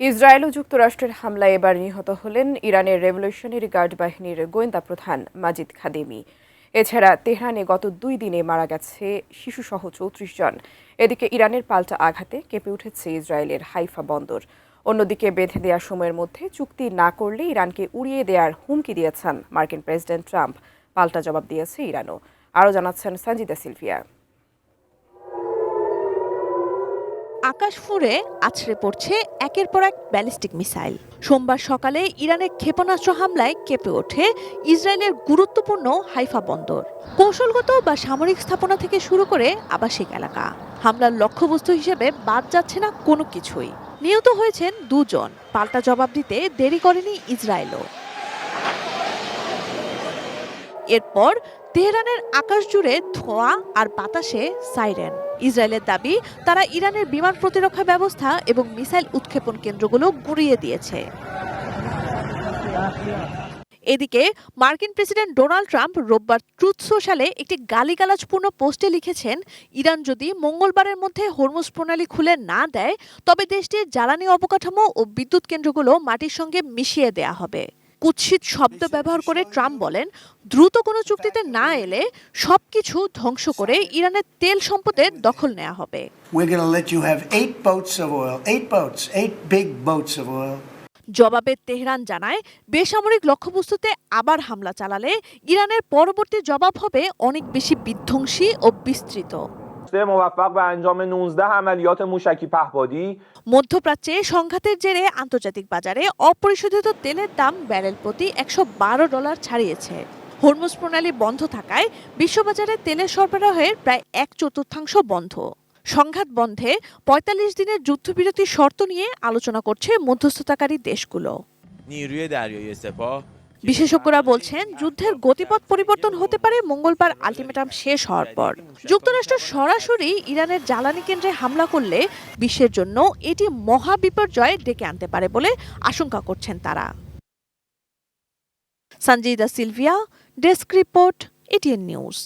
Israel ও যুক্তরাষ্ট্রের হামলায় এবার নিহত হলেন ইরানের রেভলিউশনারি গার্ড বাহিনীর গোয়েন্দা প্রধান মাজিদ খাদেমি। এছাড়া তেহরানে গত 2 দিনে মারা গেছে শিশুসহ 34 জন। এদিকে ইরানের পাল্টা আঘাতে কেঁপে উঠেছে ইসরায়েলের হাইফা বন্দর। অন্যদিকে বেঁধে দেওয়া সময়ের মধ্যে চুক্তি না করলে ইরানকে উড়িয়ে দেওয়ার হুমকি দিয়েছেন মার্কিন প্রেসিডেন্ট ট্রাম্প। পাল্টা জবাব দিয়েছে ইরানও। আরও জানাচ্ছেন সঞ্জিদা সিলভিয়া। আকাশ ফুঁড়ে আছড়ে পড়ছে একের পর এক ব্যালিস্টিক মিসাইল। সোমবার সকালে ইরানের ক্ষেপণাস্ত্র হামলায় কেঁপে ওঠে ইসরায়েলের গুরুত্বপূর্ণ হাইফা বন্দর। কৌশলগত বা সামরিক স্থাপনা থেকে শুরু করে আবাসিক এলাকা, হামলার লক্ষ্যবস্তু হিসেবে বাদ যাচ্ছে না কোনো কিছুই। নিহত হয়েছেন 2 জন। পাল্টা জবাব দিতে দেরি করেনি ইসরায়েলও। এরপর তেহরানের আকাশ জুড়ে ধোঁয়া আর বাতাসে সাইরেন। ইসরায়েলের দাবি, তারা ইরানের বিমান প্রতিরক্ষা ব্যবস্থা এবং মিসাইল উৎক্ষেপণ কেন্দ্রগুলো গুঁড়িয়ে দিয়েছে। এদিকে মার্কিন প্রেসিডেন্ট ডোনাল্ড ট্রাম্প রোববার ট্রুথ সোশ্যালে একটি গালিগালাজপূর্ণ পোস্টে লিখেছেন, ইরান যদি মঙ্গলবারের মধ্যে হরমুজ প্রণালী খুলে না দেয়, তবে দেশটির জ্বালানি অবকাঠামো ও বিদ্যুৎ কেন্দ্রগুলো মাটির সঙ্গে মিশিয়ে দেয়া হবে। কুৎসিত শব্দ ব্যবহার করে ট্রাম্প বলেন, দ্রুত কোনো চুক্তিতে না এলে সবকিছু ধ্বংস করে ইরানের তেল সম্পদের দখল নেওয়া হবে। জবাবে তেহরান জানায়, বেসামরিক লক্ষ্যবস্তুতে আবার হামলা চালালে ইরানের পরবর্তী জবাব হবে অনেক বেশি বিধ্বংসী ও বিস্তৃত। মধ্যপ্রাচ্যে সংঘাতের জেরে আন্তর্জাতিক বাজারে অপরিশোধিত তেলের দাম ব্যারেল প্রতি $112 ছাড়িয়েছে। হরমুজ প্রণালী বন্ধ থাকায় বিশ্ববাজারে তেলের সরবরাহের প্রায় 1/4 বন্ধ। সংঘাত বন্ধে 45 দিনের যুদ্ধবিরতির শর্ত নিয়ে আলোচনা করছে মধ্যস্থতাকারী দেশগুলো। বিশেষজ্ঞরা বলছেন, যুদ্ধের গতিপথ পরিবর্তন হতে পারে মঙ্গলবার আলটিমেটাম শেষ হওয়ার পর। যুক্তরাষ্ট্র সরাসরি ইরানের জ্বালানি কেন্দ্রে হামলা করলে বিশ্বের জন্য এটি মহা বিপর্যয় ডেকে আনতে পারে বলে আশঙ্কা করছেন তারা। Sanjida Sylvia, desk report, ATN news.